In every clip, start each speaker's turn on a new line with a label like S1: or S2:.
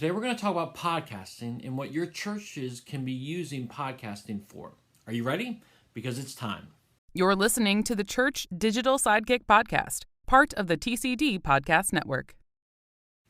S1: Today we're going to talk about podcasting and what your churches can be using podcasting for. Are you ready? Because it's time.
S2: You're listening to the Church Digital Sidekick Podcast, part of the TCD Podcast Network.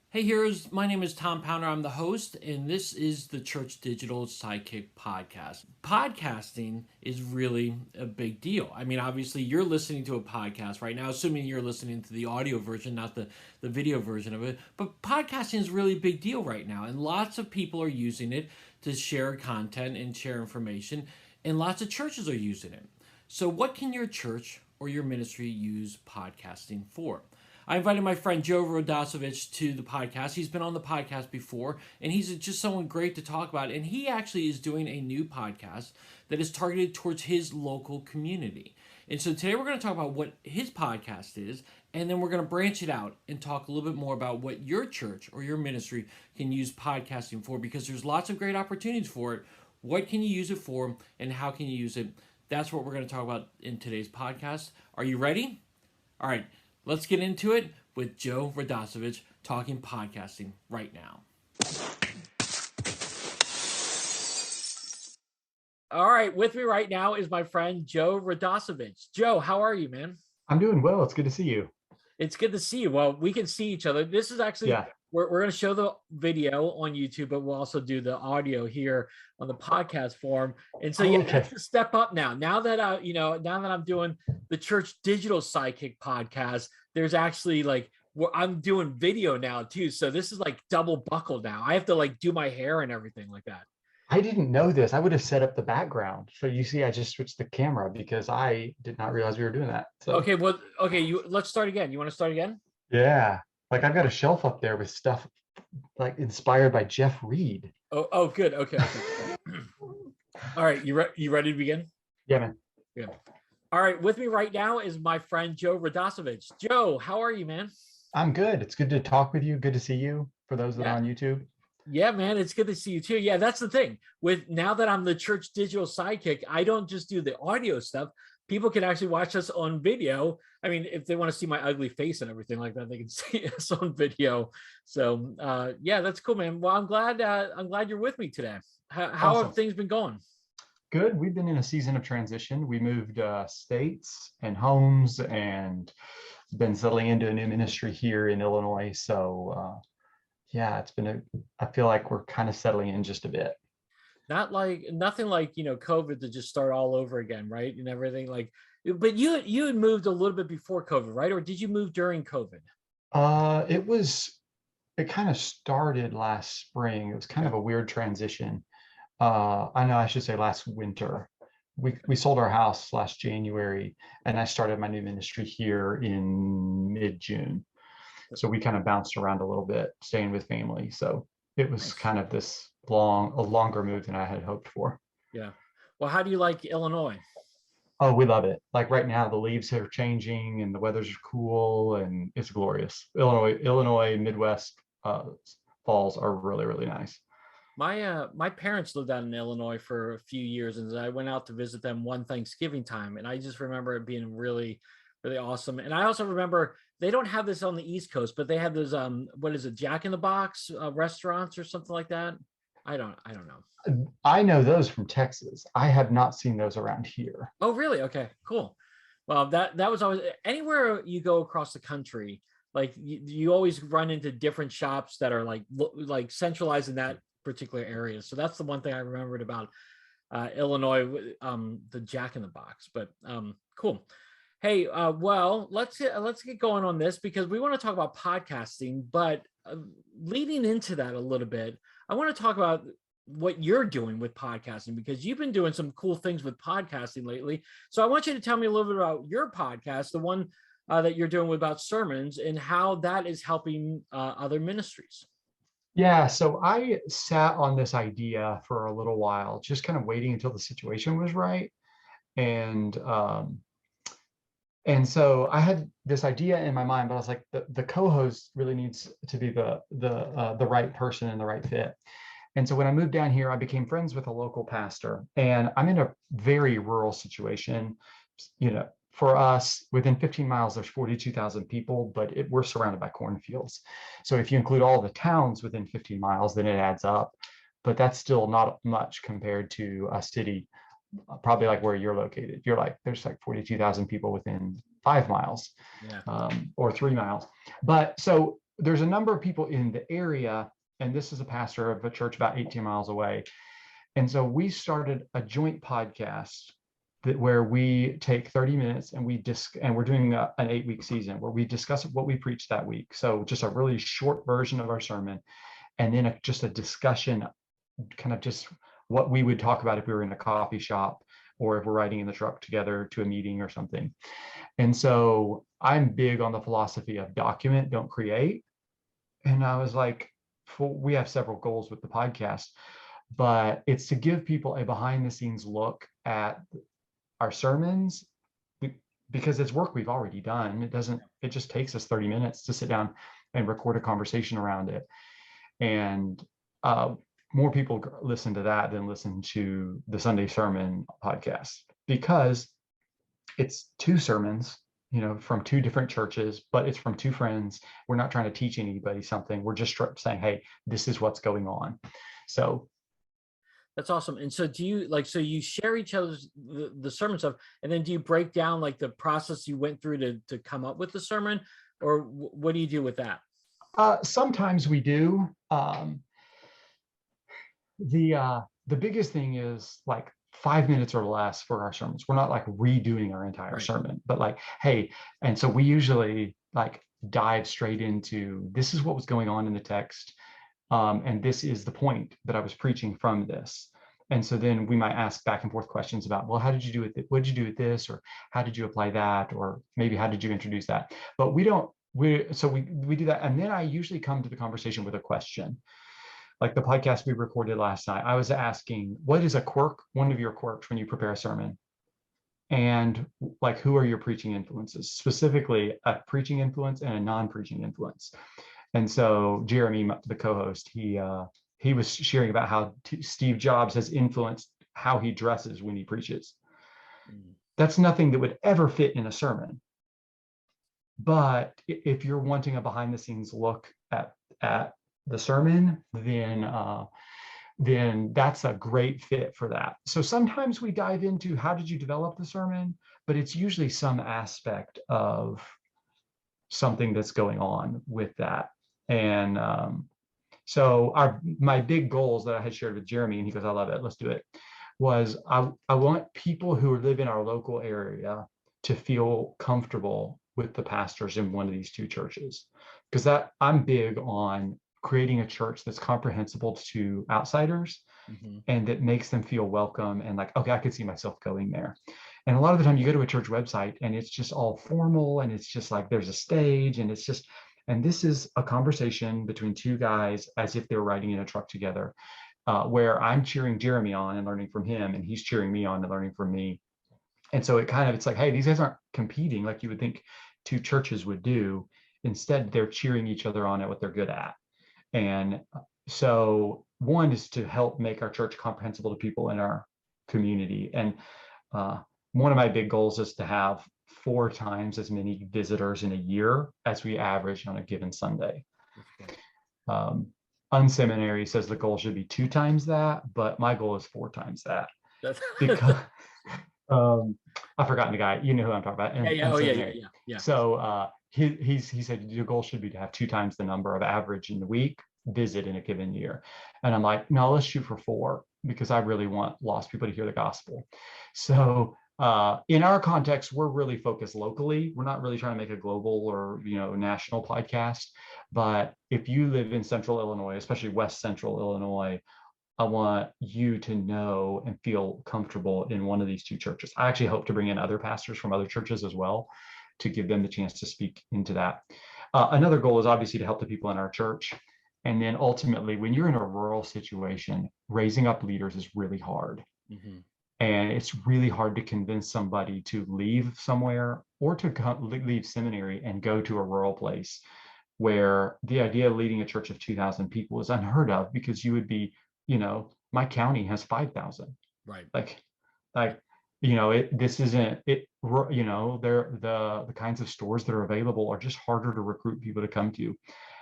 S1: Hey, my name is Tom Pounder. I'm the host, and this is the Church Digital Sidekick Podcast. Podcasting is really a big deal. I mean, obviously, you're listening to a podcast right now, assuming you're listening to the audio version, not the video version of it. But podcasting is really a big deal right now, and lots of people are using it to share content and share information, and lots of churches are using it. So what can your church or your ministry use podcasting for? I invited my friend Joe Radosevich to the podcast. He's been on the podcast before, and he's just someone great to talk about. And he actually is doing a new podcast that is targeted towards his local community. And so today we're going to talk about what his podcast is, and then we're going to branch it out and talk a little bit more about what your church or your ministry can use podcasting for, because there's lots of great opportunities for it. What can you use it for, and how can you use it? That's what we're going to talk about in today's podcast. Are you ready? All right. Let's get into it with Joe Radosevich talking podcasting right now. All right, with me right now is my friend Joe Radosevich. Joe, how are you, man?
S3: I'm doing well. It's good to see you.
S1: It's good to see you. Well, we can see each other. This is actually, we're going to show the video on YouTube, but we'll also do the audio here on the podcast form. And so, that's a step up now. Now that I'm doing the Church Digital Sidekick Podcast, there's actually I'm doing video now too. So this is like double buckle now. I have to do my hair and everything like that.
S3: I didn't know this. I would have set up the background. So you see, I just switched the camera because I did not realize we were doing that. So.
S1: Okay. Let's start again. You want to start again?
S3: Yeah. I've got a shelf up there with stuff inspired by Jeff Reed.
S1: Oh, good. Okay. All right. You ready to begin?
S3: Yeah, man.
S1: Yeah. All right. With me right now is my friend Joe Radosevich. Joe, how are you, man?
S3: I'm good. It's good to talk with you. Good to see you. For those that are on YouTube.
S1: Yeah, man. It's good to see you too. Yeah, that's the thing. Now that I'm the Church Digital Sidekick, I don't just do the audio stuff. People can actually watch us on video. I mean, if they want to see my ugly face and everything like that, they can see us on video. So, that's cool, man. Well, I'm glad you're with me today. How
S3: awesome.
S1: Have things been going?
S3: Good. We've been in a season of transition. We moved states and homes and been settling into a new ministry here in Illinois. So, I feel like we're kind of settling in just a bit.
S1: Nothing like COVID to just start all over again, right? And everything but you had moved a little bit before COVID, right? Or did you move during COVID?
S3: It kind of started last spring. It was kind of a weird transition. I should say last winter. We sold our house last January, and I started my new ministry here in mid-June. So we kind of bounced around a little bit, staying with family. So it was kind of a longer move than I had hoped for.
S1: Yeah. Well, how do you like Illinois?
S3: Oh, we love it. Like right now, the leaves are changing and the weather's cool and it's glorious. Illinois, Midwest falls are really, really nice.
S1: My parents lived out in Illinois for a few years, and I went out to visit them one Thanksgiving time, and I just remember it being really, really awesome. And I also remember they don't have this on the East Coast, but they have those what is it, Jack in the Box restaurants or something like that. I don't know.
S3: I know those from Texas. I have not seen those around here.
S1: Oh, really? Okay, cool. Well, that was always, anywhere you go across the country, you always run into different shops that are like centralized in that particular area. So that's the one thing I remembered about Illinois, the Jack in the Box. But cool. Hey, well, let's get going on this, because we want to talk about podcasting, but leading into that a little bit, I want to talk about what you're doing with podcasting, because you've been doing some cool things with podcasting lately. So I want you to tell me a little bit about your podcast, the one that you're doing about sermons, and how that is helping other ministries.
S3: Yeah, so I sat on this idea for a little while, just kind of waiting until the situation was right. And so I had this idea in my mind, but I was like, the co-host really needs to be the right person and the right fit. And so when I moved down here, I became friends with a local pastor, and I'm in a very rural situation, for us, within 15 miles, there's 42,000 people, but we're surrounded by cornfields. So if you include all the towns within 15 miles, then it adds up. But that's still not much compared to a city, probably like where you're located. You're like, there's like 42,000 people within 5 miles,
S1: Yeah.
S3: or 3 miles. But so there's a number of people in the area, and this is a pastor of a church about 18 miles away. And so we started a joint podcast where we take 30 minutes and we're doing an 8-week season where we discuss what we preached that week. So just a really short version of our sermon, and then just a discussion, kind of just what we would talk about if we were in a coffee shop or if we're riding in the truck together to a meeting or something. And so I'm big on the philosophy of document, don't create. And I was like, we have several goals with the podcast, but it's to give people a behind the scenes look at our sermons, because it's work we've already done. It just takes us 30 minutes to sit down and record a conversation around it. And more people listen to that than listen to the Sunday sermon podcast, because it's two sermons, from two different churches, but it's from two friends. We're not trying to teach anybody something. We're just saying, hey, this is what's going on. So
S1: That's awesome. And so so you share each other's the sermon stuff, and then do you break down like the process you went through to come up with the sermon, or what do you do with that?
S3: sometimes we do. The biggest thing is like 5 minutes or less for our sermons. We're not like redoing our entire
S1: Right.
S3: sermon, but like, hey, and so we usually like dive straight into, this is what was going on in the text. And this is the point that I was preaching from this. And so then we might ask back and forth questions about, well, how did you do it? What did you do with this? Or how did you apply that? Or maybe how did you introduce that? But we do that. And then I usually come to the conversation with a question. Like the podcast we recorded last night, I was asking, what is one of your quirks when you prepare a sermon? And like, who are your preaching influences? Specifically, a preaching influence and a non-preaching influence. And so Jeremy, the co-host, he was sharing about how Steve Jobs has influenced how he dresses when he preaches. That's nothing that would ever fit in a sermon. But if you're wanting a behind the scenes look at the sermon, then that's a great fit for that. So sometimes we dive into how did you develop the sermon, but it's usually some aspect of something that's going on with that. And so my big goals that I had shared with Jeremy, and he goes, I love it, let's do it, was I want people who live in our local area to feel comfortable with the pastors in one of these two churches. Because I'm big on creating a church that's comprehensible to outsiders, and that makes them feel welcome and like, okay, I could see myself going there. And a lot of the time you go to a church website and it's just all formal, and it's just like there's a stage, and this is a conversation between two guys as if they were riding in a truck together, where I'm cheering Jeremy on and learning from him, and he's cheering me on and learning from me. And so it's like, hey, these guys aren't competing like you would think two churches would do. Instead, they're cheering each other on at what they're good at. And so one is to help make our church comprehensible to people in our community. And one of my big goals is to have 4 times as many visitors in a year as we average on a given Sunday. Unseminary says the goal should be 2 times that, but my goal is 4 times that. Because I've forgotten the guy, you know who I'm talking about.
S1: Yeah.
S3: So he said your goal should be to have 2 times the number of average in the week visit in a given year. And I'm like, no, let's shoot for 4, because I really want lost people to hear the gospel. So in our context, we're really focused locally. We're not really trying to make a global or national podcast. But if you live in Central Illinois, especially West Central Illinois, I want you to know and feel comfortable in one of these 2 churches. I actually hope to bring in other pastors from other churches as well to give them the chance to speak into that. Another goal is obviously to help the people in our church. And then ultimately, when you're in a rural situation, raising up leaders is really hard. And it's really hard to convince somebody to leave somewhere or to leave seminary and go to a rural place, where the idea of leading a church of 2,000 people is unheard of, because you would be, my county has 5,000.
S1: Right.
S3: Like this isn't it, they're the kinds of stores that are available are just harder to recruit people to come to.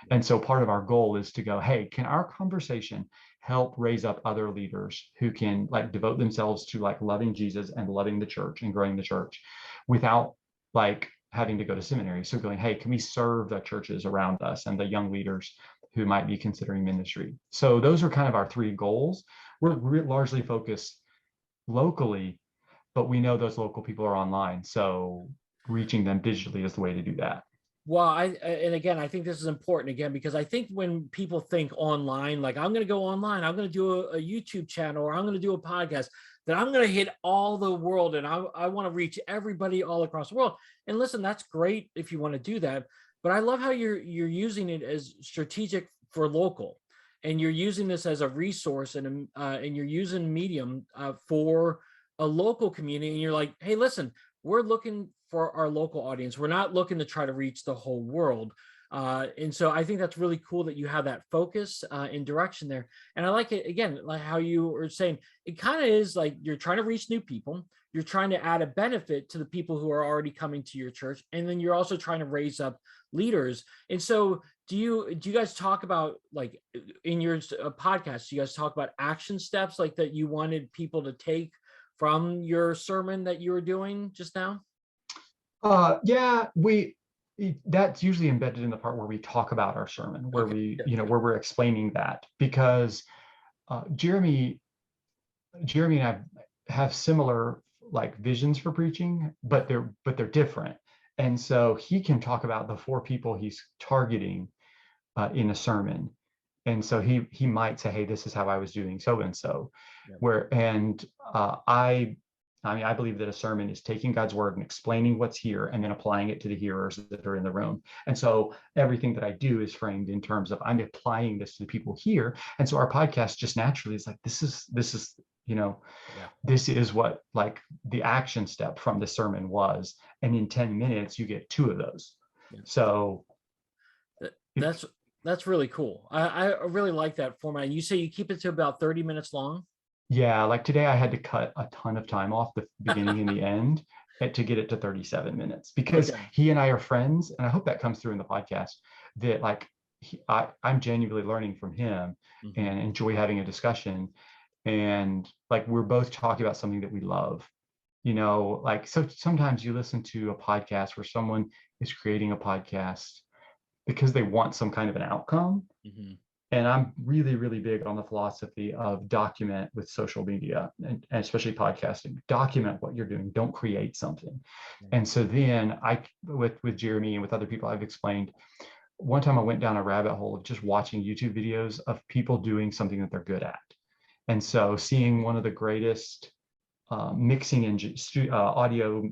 S3: And so part of our goal is to go, hey, can our conversation help raise up other leaders who can like devote themselves to like loving Jesus and loving the church and growing the church without like having to go to seminary? So going, hey, can we serve the churches around us and the young leaders who might be considering ministry? So those are kind of our three goals. We're largely focused locally, but we know those local people are online. So reaching them digitally is the way to do that.
S1: Well, and again, I think this is important again, because I think when people think online, like I'm going to go online, I'm going to do a YouTube channel, or I'm going to do a podcast, that I'm going to hit all the world, and I want to reach everybody all across the world. And listen, that's great if you want to do that, but I love how you're using it as strategic for local, and you're using this as a resource, and you're using Medium for a local community. And you're like, hey, listen, we're looking for our local audience. We're not looking to try to reach the whole world. And so I think that's really cool that you have that focus and direction there. And I like it, again, like how you were saying, it kind of is like you're trying to reach new people. You're trying to add a benefit to the people who are already coming to your church. And then you're also trying to raise up leaders. And so do you guys talk about, like in your podcast, do you guys talk about action steps like that you wanted people to take from your sermon that you were doing just now?
S3: Yeah, that's usually embedded in the part where we talk about our sermon, where where we're explaining that, because Jeremy and I have similar like visions for preaching, but they're different. And so he can talk about the four people he's targeting in a sermon. And so he might say, hey, this is how I was doing so and so. I believe that a sermon is taking God's word and explaining what's here and then applying it to the hearers that are in the room. And so everything that I do is framed in terms of I'm applying this to the people here. And so our podcast just naturally is like, this is this is what like the action step from the sermon was. And in 10 minutes, you get two of those. Yeah. So
S1: that's really cool. I really like that format. And you say you keep it to about 30 minutes long?
S3: Yeah, like today I had to cut a ton of time off the beginning and the end to get it to 37 minutes, because he and I are friends, and I hope that comes through in the podcast, that like I'm genuinely learning from him and enjoy having a discussion. And like we're both talking about something that we love, like so sometimes you listen to a podcast where someone is creating a podcast because they want some kind of an outcome. And I'm really, really big on the philosophy of document with social media and especially podcasting. Document what you're doing. Don't create something. And so then with Jeremy and with other people, I've explained, one time I went down a rabbit hole of just watching YouTube videos of people doing something that they're good at. And so seeing one of the greatest mixing audio,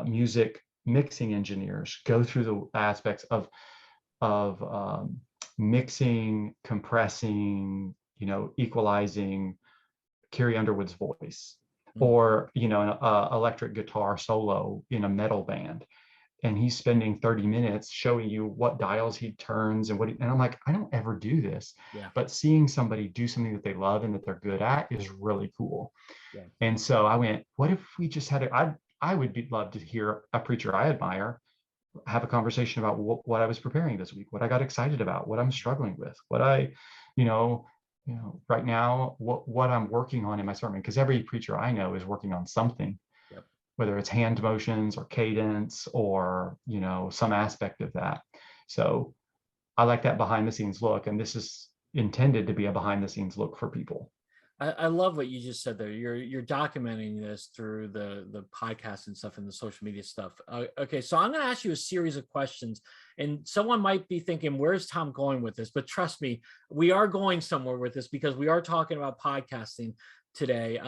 S3: music mixing engineers go through the aspects of mixing, compressing, equalizing Carrie Underwood's voice, or an electric guitar solo in a metal band, and he's spending 30 minutes showing you what dials he turns and and I'm like, I don't ever do this, but seeing somebody do something that they love and that they're good at is really cool. And so I went, what if we just had I would love to hear a preacher I admire have a conversation about what I was preparing this week, what I got excited about, what I'm struggling with, what I, right now, what I'm working on in my sermon, because every preacher I know is working on something, whether it's hand motions or cadence or, some aspect of that. So I like that behind the scenes look, and this is intended to be a behind the scenes look for people.
S1: I love what you just said there. You're documenting this through the podcast and stuff and the social media stuff. Okay, so I'm going to ask you a series of questions, and someone might be thinking, "Where's Tom going with this?" But trust me, we are going somewhere with this, because we are talking about podcasting today.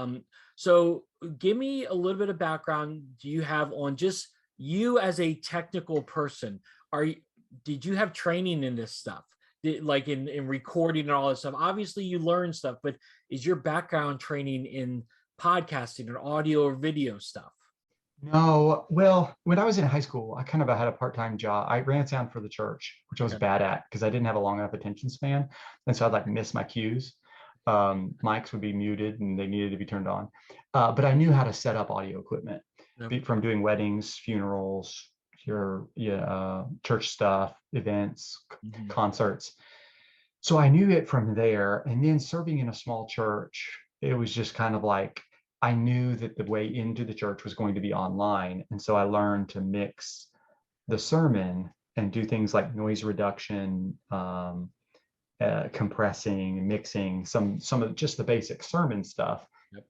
S1: So give me a little bit of background. Do you have on just you as a technical person? Did you have training in this stuff? Like in recording and all this stuff? Obviously you learn stuff, but is your background training in podcasting or audio or video stuff?
S3: No, well, when I was in high school, I kind of had a part-time job. I ran sound for the church, which I was bad at because I didn't have a long enough attention span. And so I'd like miss my cues. Mics would be muted and they needed to be turned on. But I knew how to set up audio equipment from doing weddings, funerals, your church stuff, events, concerts. So I knew it from there. And then serving in a small church, it was just kind of like, I knew that the way into the church was going to be online. And so I learned to mix the sermon and do things like noise reduction, compressing, mixing, some of just the basic sermon stuff.
S1: Yep.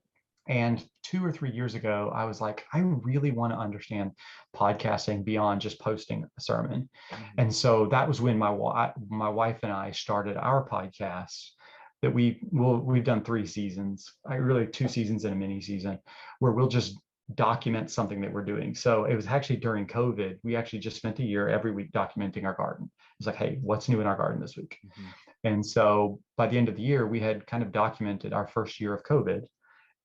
S3: And 2 or 3 years ago, I was like, I really want to understand podcasting beyond just posting a sermon. And so that was when my wife and I started our podcast that we've done 3 seasons, really 2 seasons and a mini season, where we'll just document something that we're doing. So it was actually during COVID, we actually just spent a year every week documenting our garden. It's like, hey, what's new in our garden this week? And so by the end of the year, we had kind of documented our first year of COVID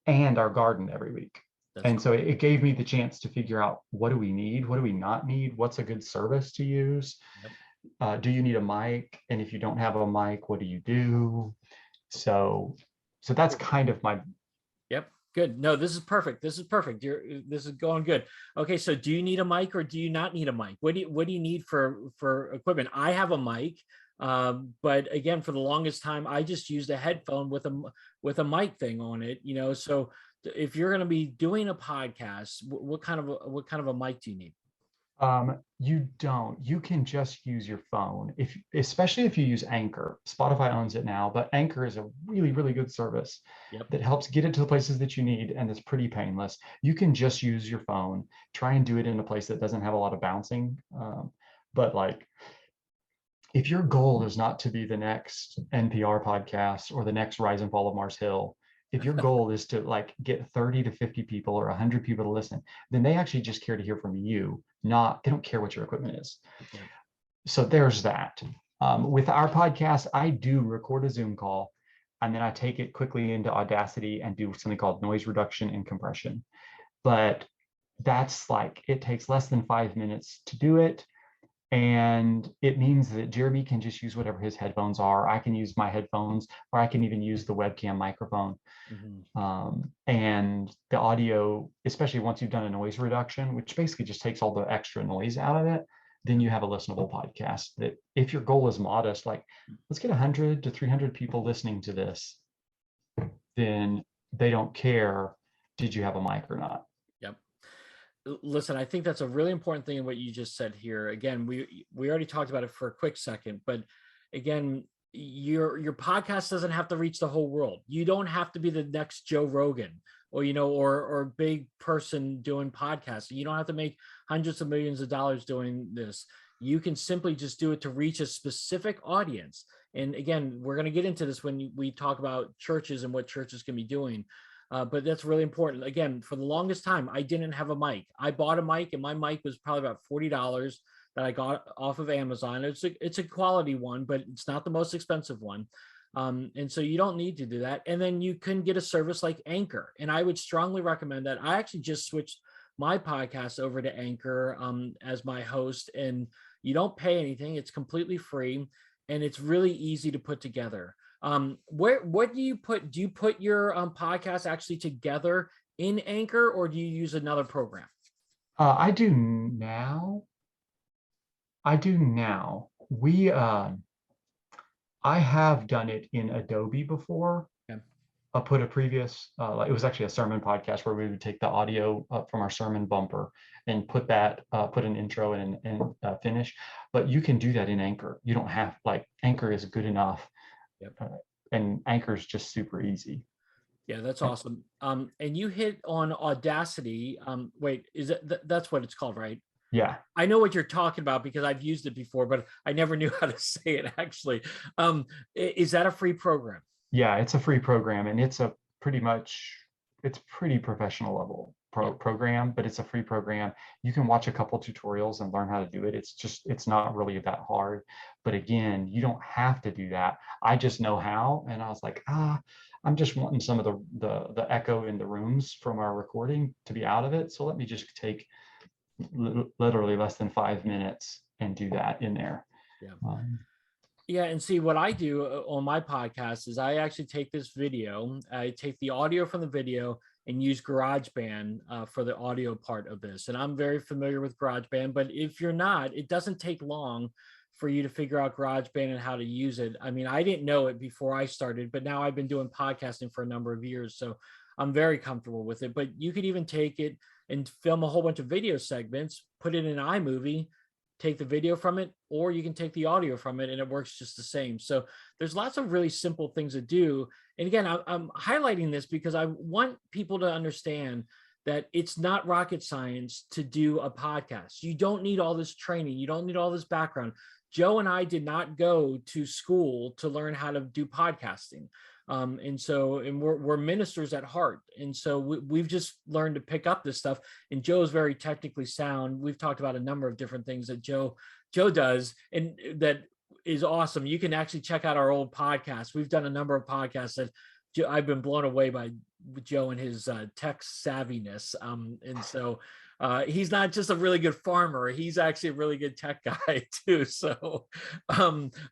S3: and our garden every week. And so it gave me the chance to figure out, what do we need? What do we not need? What's a good service to use? Do you need a mic? And if you don't have a mic, what do you do? So that's kind of my.
S1: Yep. Good. No, this is perfect. This is perfect. This is going good. Okay. So do you need a mic or do you not need a mic? What do you need for equipment? I have a mic. But again, for the longest time, I just used a headphone with a mic thing on it, so if you're going to be doing a podcast, what kind of a mic do you need?
S3: You can just use your phone, especially if you use Anchor. Spotify owns it now, but Anchor is a really, really good service that helps get it to the places that you need, and it's pretty painless. You can just use your phone, try and do it in a place that doesn't have a lot of bouncing. But like, if your goal is not to be the next NPR podcast or the next Rise and Fall of Mars Hill, if your goal is to like get 30 to 50 people or 100 people to listen, then they actually just care to hear from you. They don't care what your equipment is. Yeah. So there's that. With our podcast, I do record a Zoom call, and then I take it quickly into Audacity and do something called noise reduction and compression. But that's like, it takes less than 5 minutes to do it. And it means that Jeremy can just use whatever his headphones are. I can use my headphones, or I can even use the webcam microphone. And the audio, especially once you've done a noise reduction, which basically just takes all the extra noise out of it, then you have a listenable podcast that, if your goal is modest, like let's get 100 to 300 people listening to this, then they don't care, did you have a mic or not?
S1: Listen, I think that's a really important thing in what you just said here. Again, we already talked about it for a quick second, but again, your podcast doesn't have to reach the whole world. You don't have to be the next Joe Rogan or or big person doing podcasts. You don't have to make hundreds of millions of dollars doing this. You can simply just do it to reach a specific audience. And again, we're going to get into this when we talk about churches and what churches can be doing. But that's really important. Again, for the longest time, I didn't have a mic. I bought a mic, and my mic was probably about $40 that I got off of Amazon. It's a quality one, but it's not the most expensive one. And so you don't need to do that. And then you can get a service like Anchor. And I would strongly recommend that. I actually just switched my podcast over to Anchor as my host, and you don't pay anything. It's completely free, and it's really easy to put together. What do you put your podcast actually together in Anchor, or do you use another program?
S3: I do now. I have done it in Adobe before. I put a previous, it was actually a sermon podcast where we would take the audio from our sermon bumper and put an intro and finish. But you can do that in Anchor. You don't have, Anchor is good enough. And Anchor is just super easy.
S1: Yeah, that's awesome. And you hit on Audacity. Wait, is it that's what it's called, right?
S3: Yeah.
S1: I know what you're talking about because I've used it before, but I never knew how to say it actually. Is that a free program?
S3: Yeah, it's a free program, and it's pretty professional level program, but it's a free program. You can watch a couple tutorials and learn how to do it. It's not really that hard. But again, you don't have to do that. I just know how, and I was like, I'm just wanting some of the echo in the rooms from our recording to be out of it. So let me just take literally less than 5 minutes and do that in there.
S1: Yeah. Yeah, and see what I do on my podcast is I actually take this video, I take the audio from the video and use GarageBand for the audio part of this. And I'm very familiar with GarageBand, but if you're not, it doesn't take long for you to figure out GarageBand and how to use it. I mean, I didn't know it before I started, but now I've been doing podcasting for a number of years, so I'm very comfortable with it. But you could even take it and film a whole bunch of video segments, put it in iMovie, take the video from it, or you can take the audio from it and it works just the same. So there's lots of really simple things to do. And again, I'm highlighting this because I want people to understand that it's not rocket science to do a podcast. You don't need all this training. You don't need all this background. Joe and I did not go to school to learn how to do podcasting. And we're ministers at heart. And so we've just learned to pick up this stuff. And Joe's very technically sound. We've talked about a number of different things that Joe does, and that is awesome. You can actually check out our old podcast. We've done a number of podcasts that I've been blown away by Joe and his tech savviness. And so he's not just a really good farmer, he's actually a really good tech guy too. So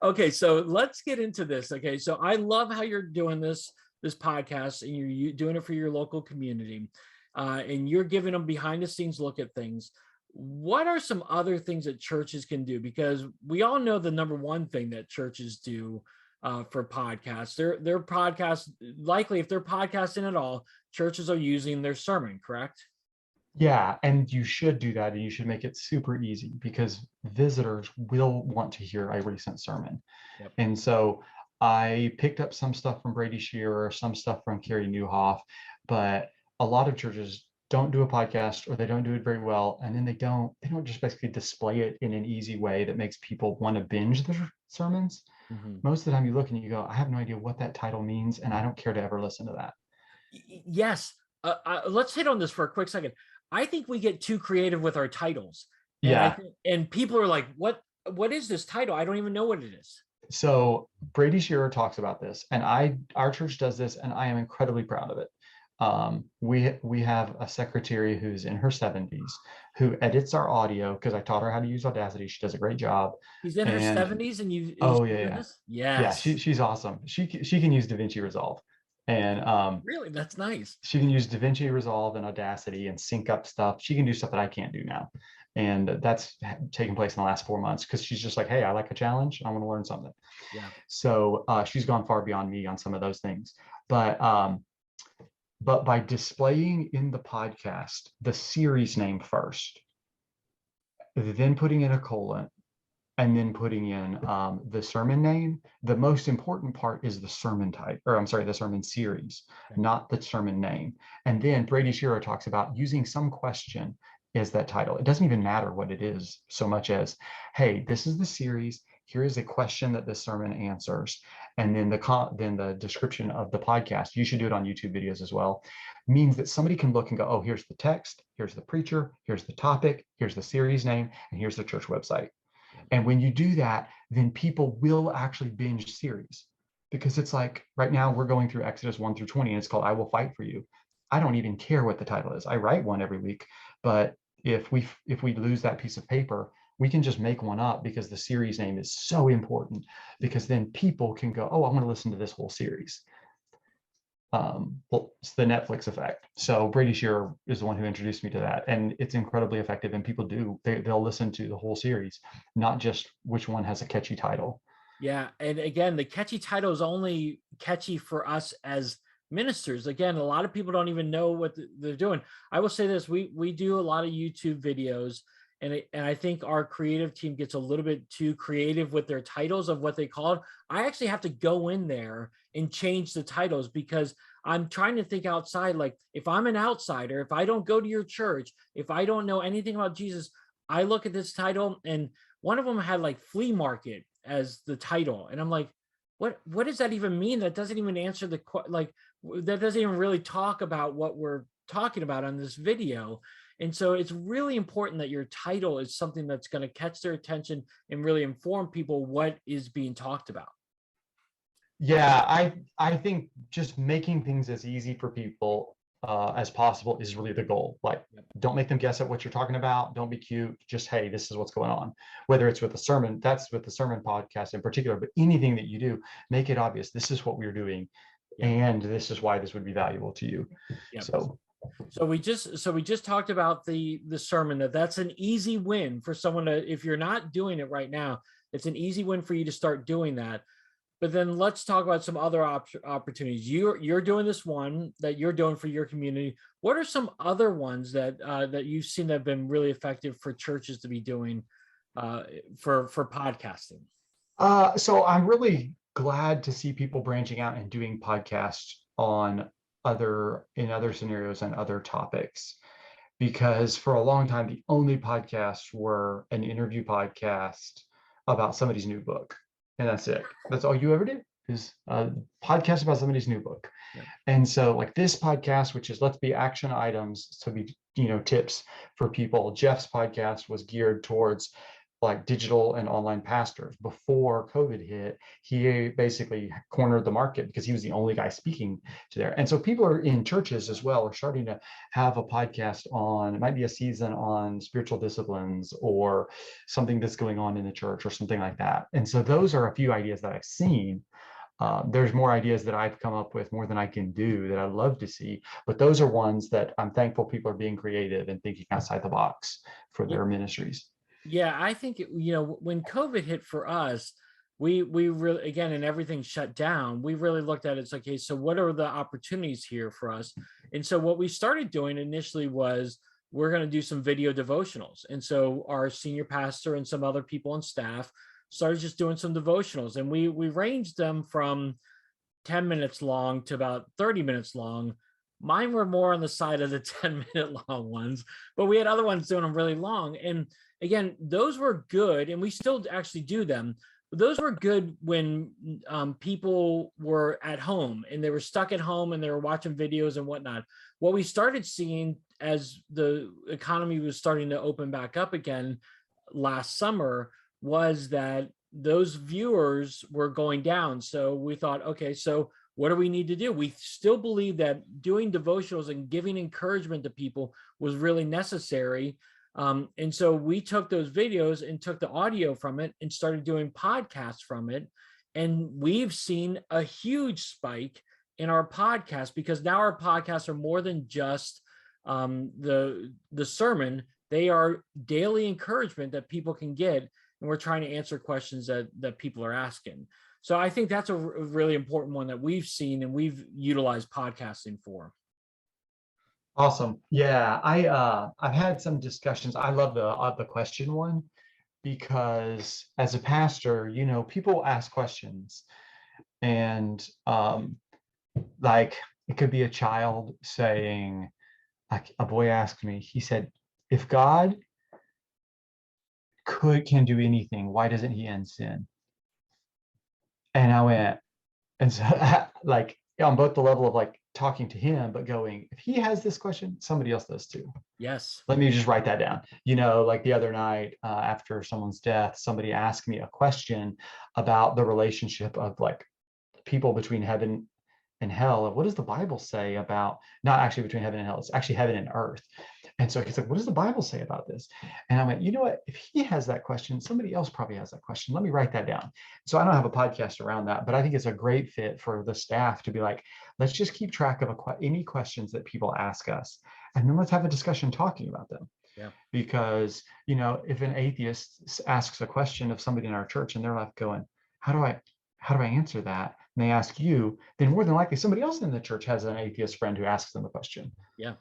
S1: okay, so let's get into this. Okay, so I love how you're doing this podcast, and you're doing it for your local community, and you're giving them behind the scenes look at things. What are some other things that churches can do? Because we all know the number one thing that churches do for podcasts, their podcasts, likely if they're podcasting at all, churches are using their sermon, correct?
S3: Yeah, and you should do that, and you should make it super easy because visitors will want to hear a recent sermon.
S1: Yep.
S3: And so I picked up some stuff from Brady Shearer, some stuff from Carrie Newhoff, but a lot of churches don't do a podcast, or they don't do it very well, and then they don't just basically display it in an easy way that makes people want to binge their sermons.
S1: Mm-hmm.
S3: Most of the time you look and you go, I have no idea what that title means, and I don't care to ever listen to that.
S1: Yes. Let's hit on this for a quick second. I think we get too creative with our titles. And
S3: Yeah.
S1: And people are like, what is this title? I don't even know what it is.
S3: So Brady Shearer talks about this, and our church does this, and I am incredibly proud of it. We have a secretary who's in her 70s who edits our audio, because I taught her how to use Audacity. She does a great job.
S1: She's in her 70s, and you
S3: Yeah.
S1: This?
S3: Yes. Yeah, she's awesome. She can use DaVinci Resolve. And
S1: really, that's nice.
S3: She can use DaVinci Resolve and Audacity and sync up stuff. She can do stuff that I can't do now. And that's taken place in the last 4 months because she's just like, hey, I like a challenge. I want to learn something.
S1: Yeah.
S3: So she's gone far beyond me on some of those things. But by displaying in the podcast the series name first, then putting in a colon, and then putting in the sermon name, the most important part is the sermon type, or I'm sorry, the sermon series, not the sermon name. And then Brady Shearer talks about using some question as that title. It doesn't even matter what it is so much as, hey, this is the series. Here is a question that this sermon answers. And then the description of the podcast, you should do it on YouTube videos as well, means that somebody can look and go, oh, here's the text, here's the preacher, here's the topic, here's the series name, and here's the church website. And when you do that, then people will actually binge series, because it's like right now we're going through Exodus 1 through 20, and it's called I Will Fight for You. I don't even care what the title is. I write one every week, but if we lose that piece of paper, we can just make one up, because the series name is so important, because then people can go, oh, I want to listen to this whole series. Well, it's the Netflix effect. So Brady Shearer is the one who introduced me to that, and it's incredibly effective. And people they'll listen to the whole series, not just which one has a catchy title.
S1: Yeah, and again, the catchy title is only catchy for us as ministers. Again, a lot of people don't even know what they're doing. I will say this: we do a lot of YouTube videos, and I think our creative team gets a little bit too creative with their titles of what they call it. I actually have to go in there and change the titles, because I'm trying to think outside. Like, if I'm an outsider, if I don't go to your church, if I don't know anything about Jesus, I look at this title, and one of them had like flea market as the title, and I'm like, what does that even mean? That doesn't even answer that doesn't even really talk about what we're talking about on this video. And so it's really important that your title is something that's going to catch their attention and really inform people what is being talked about.
S3: Yeah, I think just making things as easy for people as possible is really the goal. Like, don't make them guess at what you're talking about. Don't be cute. Just, hey, this is what's going on. Whether it's with a sermon, that's with the sermon podcast in particular, but anything that you do, make it obvious. This is what we're doing.
S1: Yeah.
S3: And this is why this would be valuable to you.
S1: Yeah.
S3: So
S1: we just talked about the sermon, that's an easy win for someone to, if you're not doing it right now, it's an easy win for you to start doing that. But then let's talk about some other opportunities. You're doing this one that you're doing for your community. What are some other ones that that you've seen that have been really effective for churches to be doing for podcasting?
S3: So I'm really glad to see people branching out and doing podcasts in other scenarios and other topics, because for a long time the only podcasts were an interview podcast about somebody's new book, and that's it. That's all you ever do, is a podcast about somebody's new book.
S1: Yeah.
S3: And so like this podcast, which is let's be action items to be, tips for people. Jeff's podcast was geared towards like digital and online pastors. Before COVID hit, he basically cornered the market because he was the only guy speaking to there. And so people are in churches as well are starting to have a podcast on, it might be a season on spiritual disciplines or something that's going on in the church or something like that. And so those are a few ideas that I've seen. There's more ideas that I've come up with, more than I can do, that I'd love to see. But those are ones that I'm thankful people are being creative and thinking outside the box for their ministries.
S1: Yeah, I think, when COVID hit for us, we really, again, and everything shut down, we really looked at it. It's like, okay, so what are the opportunities here for us? And so what we started doing initially was we're going to do some video devotionals. And so our senior pastor and some other people on staff started just doing some devotionals, and we ranged them from 10 minutes long to about 30 minutes long. Mine were more on the side of the 10-minute long ones, but we had other ones doing them really long. And again, those were good, and we still actually do them. But those were good when people were at home and they were stuck at home and they were watching videos and whatnot. What we started seeing as the economy was starting to open back up again last summer was that those viewers were going down. So we thought, okay, so what do we need to do? We still believe that doing devotionals and giving encouragement to people was really necessary. And so we took those videos and took the audio from it and started doing podcasts from it. And we've seen a huge spike in our podcast, because now our podcasts are more than just the sermon. They are daily encouragement that people can get. And we're trying to answer questions that people are asking. So I think that's a really important one that we've seen and we've utilized podcasting for.
S3: Awesome. Yeah, I've had some discussions. I love the question one, because as a pastor, people ask questions, and like it could be a child saying, like a boy asked me, he said, if God can do anything, why doesn't he end sin? And I went, and so like on both the level of like talking to him, but going, if he has this question, somebody else does too.
S1: Yes.
S3: Let me just write that down. Like the other night after someone's death, somebody asked me a question about the relationship of like people between heaven and hell. What does the Bible say about, not actually between heaven and hell, it's actually heaven and earth. And so he's like, what does the Bible say about this? And I went, you know what, if he has that question, somebody else probably has that question. Let me write that down. So I don't have a podcast around that, but I think it's a great fit for the staff to be like, let's just keep track of any questions that people ask us. And then let's have a discussion talking about them.
S1: Yeah.
S3: Because, if an atheist asks a question of somebody in our church and they're left going, how do I answer that? And they ask you, then more than likely somebody else in the church has an atheist friend who asks them a question.
S1: Yeah.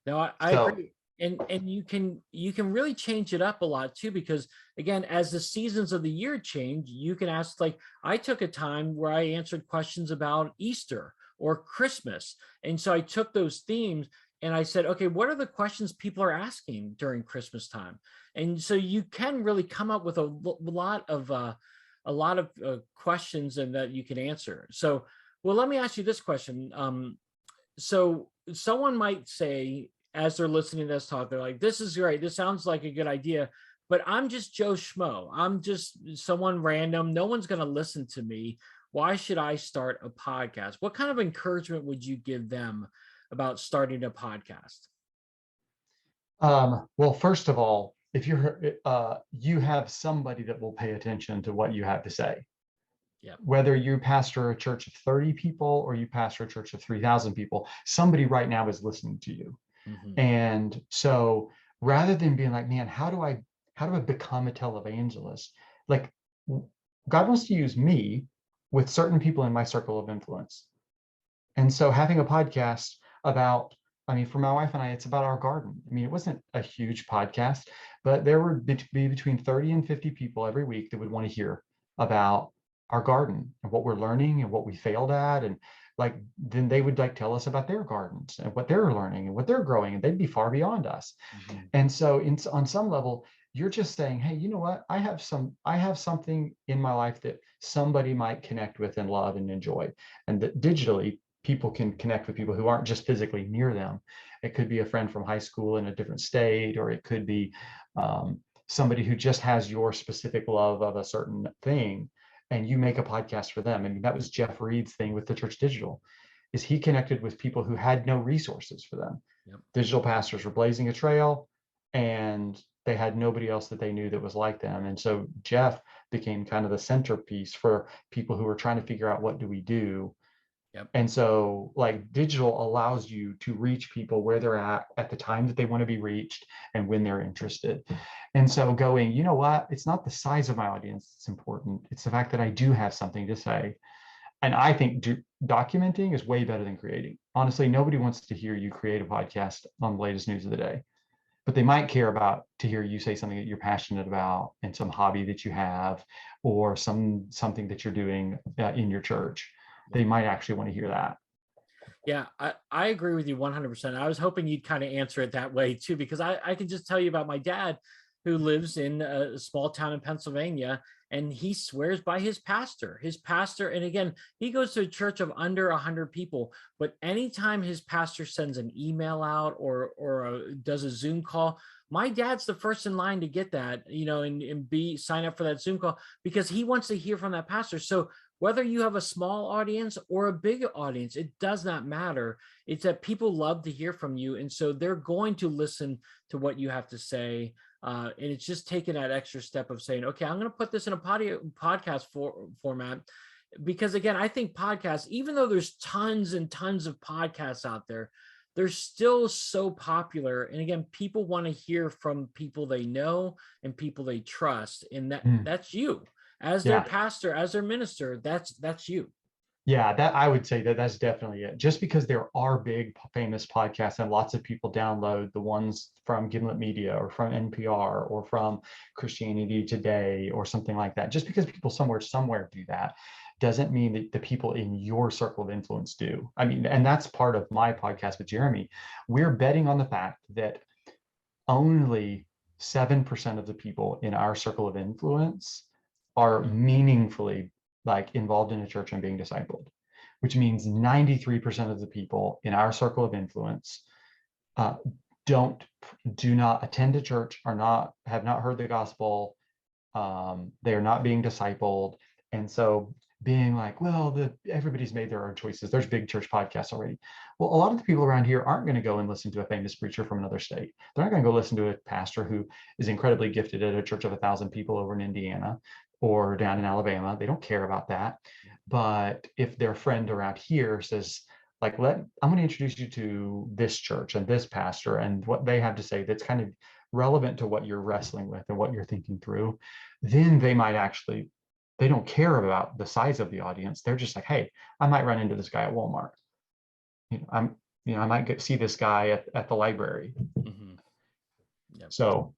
S1: No, I agree. And you can really change it up a lot too, because again, as the seasons of the year change, you can ask, like I took a time where I answered questions about Easter or Christmas. And so I took those themes and I said, okay, what are the questions people are asking during Christmas time? And so you can really come up with a lot of questions and that you can answer. So, well, let me ask you this question. So someone might say, as they're listening to this talk, they're like, this is great. This sounds like a good idea, but I'm just Joe Schmo. I'm just someone random. No one's going to listen to me. Why should I start a podcast? What kind of encouragement would you give them about starting a podcast?
S3: Well, first of all, if you have somebody that will pay attention to what you have to say.
S1: Yeah.
S3: Whether you pastor a church of 30 people or you pastor a church of 3,000 people, somebody right now is listening to you.
S1: Mm-hmm.
S3: And so rather than being like, man, how do I become a televangelist? Like, God wants to use me with certain people in my circle of influence. And so having a podcast about, I mean, for my wife and I, it's about our garden. I mean, it wasn't a huge podcast, but there would be between 30 and 50 people every week that would want to hear about our garden and what we're learning and what we failed at. And like, then they would like tell us about their gardens and what they're learning and what they're growing, and they'd be far beyond us.
S1: Mm-hmm.
S3: And so on some level, you're just saying, hey, you know what? I have something in my life that somebody might connect with and love and enjoy. And that digitally, people can connect with people who aren't just physically near them. It could be a friend from high school in a different state, or it could be somebody who just has your specific love of a certain thing, and you make a podcast for them. I mean, that was Jeff Reed's thing with the Church Digital, is he connected with people who had no resources for them.
S1: Yep.
S3: Digital pastors were blazing a trail, and they had nobody else that they knew that was like them. And so Jeff became kind of the centerpiece for people who were trying to figure out, what do we do?
S1: Yep.
S3: And so like digital allows you to reach people where they're at the time that they want to be reached and when they're interested. And so going, you know what, it's not the size of my audience that's important. It's the fact that I do have something to say. And I think documenting is way better than creating. Honestly, nobody wants to hear you create a podcast on the latest news of the day, but they might care about to hear you say something that you're passionate about and some hobby that you have, or something that you're doing in your church. They might actually want to hear that.
S1: Yeah, I agree with you 100%. I was hoping you'd kind of answer it that way too, because I can just tell you about my dad, who lives in a small town in Pennsylvania, and he swears by his pastor. And again, he goes to a church of under 100 people, but anytime his pastor sends an email out or does a Zoom call, my dad's the first in line to get that, and be sign up for that Zoom call, because he wants to hear from that pastor. So whether you have a small audience or a big audience, it does not matter. It's that people love to hear from you. And so they're going to listen to what you have to say. And it's just taking that extra step of saying, okay, I'm going to put this in a podcast format. Because again, I think podcasts, even though there's tons and tons of podcasts out there, they're still so popular. And again, people want to hear from people they know and people they trust. And that's you. As their pastor, as their minister, that's you.
S3: Yeah, that I would say that's definitely it. Just because there are big famous podcasts and lots of people download the ones from Gimlet Media or from NPR or from Christianity Today or something like that, just because people somewhere do that, doesn't mean that the people in your circle of influence do. I mean, and that's part of my podcast with Jeremy. We're betting on the fact that only 7% of the people in our circle of influence are meaningfully like involved in a church and being discipled, which means 93% of the people in our circle of influence do not attend a church, have not heard the gospel. They are not being discipled. And so being like, well, everybody's made their own choices. There's big church podcasts already. Well, a lot of the people around here aren't going to go and listen to a famous preacher from another state. They're not going to go listen to a pastor who is incredibly gifted at a church of 1,000 people over in Indiana or down in Alabama. They don't care about that. But if their friend around here says, like, I'm going to introduce you to this church and this pastor and what they have to say that's kind of relevant to what you're wrestling with and what you're thinking through, then they don't care about the size of the audience. They're just like, hey, I might run into this guy at Walmart. I might see this guy at the library.
S1: Mm-hmm. Yep.
S3: So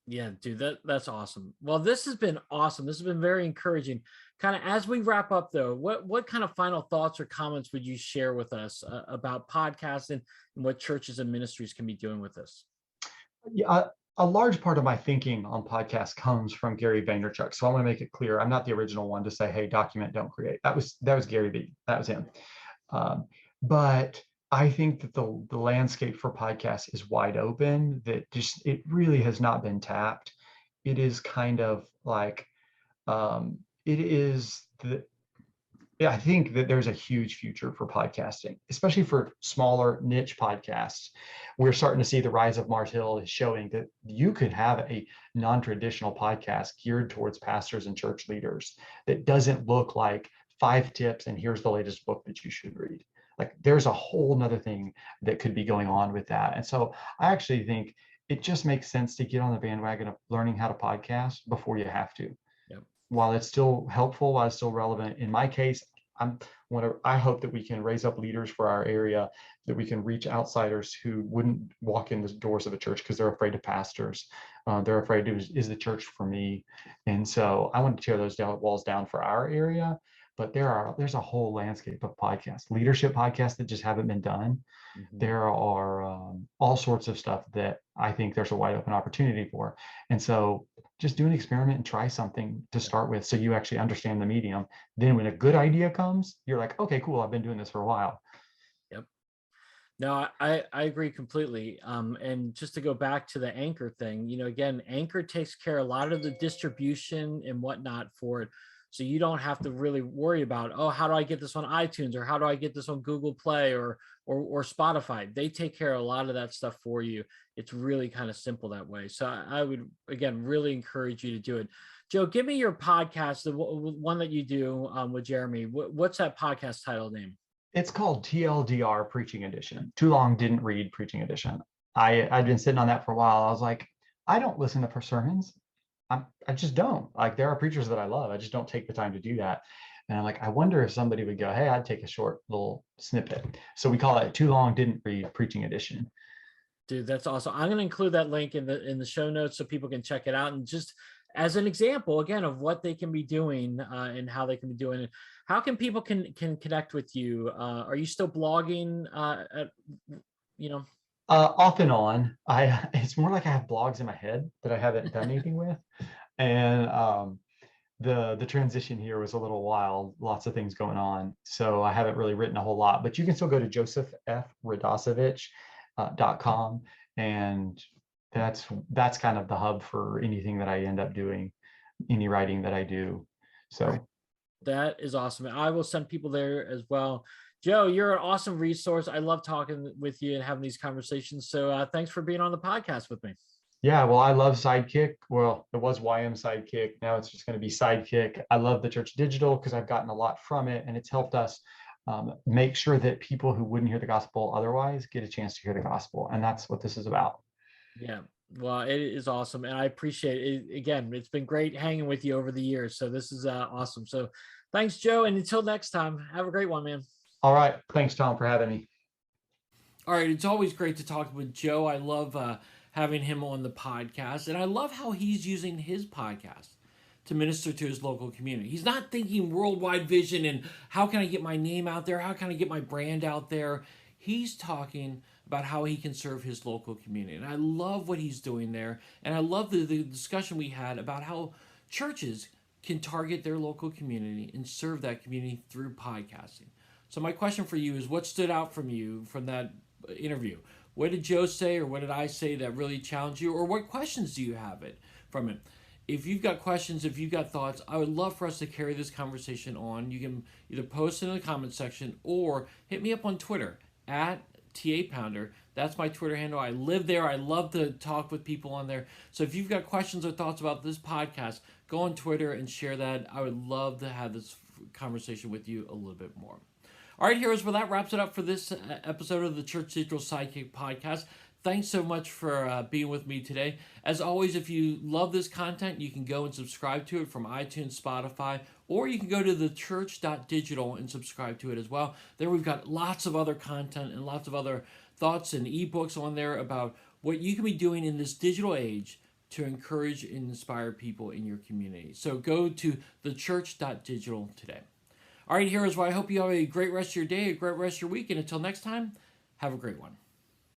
S1: yeah, dude, that's awesome. Well, this has been awesome. This has been very encouraging. Kind of as we wrap up though, what kind of final thoughts or comments would you share with us about podcasting and what churches and ministries can be doing with this?
S3: Yeah, a large part of my thinking on podcasts comes from Gary Vaynerchuk. So I want to make it clear, I'm not the original one to say, hey, document, don't create. That was Gary Vee. That was him. But I think that the landscape for podcasts is wide open, that it really has not been tapped. It is kind of like, Yeah, I think that there's a huge future for podcasting, especially for smaller niche podcasts. We're starting to see the rise of Mars Hill is showing that you could have a non-traditional podcast geared towards pastors and church leaders that doesn't look like 5 tips and here's the latest book that you should read. Like there's a whole nother thing that could be going on with that. And so I actually think it just makes sense to get on the bandwagon of learning how to podcast before you have to,
S1: Yep.
S3: while it's still helpful, while it's still relevant. In my case, I hope that we can raise up leaders for our area, that we can reach outsiders who wouldn't walk in the doors of a church because they're afraid of pastors. They're afraid, is the church for me? And so I want to tear those walls down for our area. But there's a whole landscape of podcasts, leadership podcasts that just haven't been done.
S1: Mm-hmm.
S3: There are all sorts of stuff that I think there's a wide open opportunity for. And so just do an experiment and try something to start with so you actually understand the medium. Then when a good idea comes, you're like, okay, cool, I've been doing this for a while.
S1: Yep. No, I agree completely. And just to go back to the Anchor thing, again, Anchor takes care of a lot of the distribution and whatnot for it. So you don't have to really worry about, oh, how do I get this on iTunes, or how do I get this on Google Play or Spotify? They take care of a lot of that stuff for you. It's really kind of simple that way. So I would, again, really encourage you to do it. Joe, give me your podcast, the one that you do with Jeremy. What's that podcast title name?
S3: It's called TLDR Preaching Edition. Too Long Didn't Read Preaching Edition. I'd been sitting on that for a while. I was like, I don't listen to sermons. I just don't. Like there are preachers that I love. I just don't take the time to do that. And I'm like, I wonder if somebody would go, hey, I'd take a short little snippet. So we call it Too Long Didn't Read Preaching Edition.
S1: Dude, that's awesome. I'm going to include that link in the show notes so people can check it out. And just as an example, again, of what they can be doing and how they can be doing it. How can people can connect with you? Are you still blogging?
S3: Off and on. It's more like I have blogs in my head that I haven't done anything with. And the transition here was a little wild, lots of things going on. So I haven't really written a whole lot, but you can still go to josephradosevich.com. And that's kind of the hub for anything that I end up doing, any writing that I do. So
S1: that is awesome. I will send people there as well. Joe, you're an awesome resource. I love talking with you and having these conversations. So thanks for being on the podcast with me.
S3: Yeah, well, I love Sidekick. Well, it was YM Sidekick. Now it's just going to be Sidekick. I love the Church Digital because I've gotten a lot from it, and it's helped us make sure that people who wouldn't hear the gospel otherwise get a chance to hear the gospel. And that's what this is about.
S1: Yeah, well, it is awesome. And I appreciate it. Again, it's been great hanging with you over the years. So this is awesome. So thanks, Joe. And until next time, have a great one, man.
S3: All right. Thanks, Tom, for having me.
S1: All right. It's always great to talk with Joe. I love having him on the podcast. And I love how he's using his podcast to minister to his local community. He's not thinking worldwide vision and how can I get my name out there? How can I get my brand out there? He's talking about how he can serve his local community. And I love what he's doing there. And I love the discussion we had about how churches can target their local community and serve that community through podcasting. So my question for you is, what stood out from you from that interview? What did Joe say, or what did I say that really challenged you? Or what questions do you have from it? If you've got questions, if you've got thoughts, I would love for us to carry this conversation on. You can either post it in the comment section or hit me up on Twitter at TA Pounder. That's my Twitter handle. I live there. I love to talk with people on there. So if you've got questions or thoughts about this podcast, go on Twitter and share that. I would love to have this conversation with you a little bit more. All right, heroes, well, that wraps it up for this episode of the Church Digital Sidekick Podcast. Thanks so much for being with me today. As always, if you love this content, you can go and subscribe to it from iTunes, Spotify, or you can go to thechurch.digital and subscribe to it as well. There we've got lots of other content and lots of other thoughts and ebooks on there about what you can be doing in this digital age to encourage and inspire people in your community. So go to thechurch.digital today. All right, heroes, well, I hope you have a great rest of your day, a great rest of your week, and until next time, have a great one.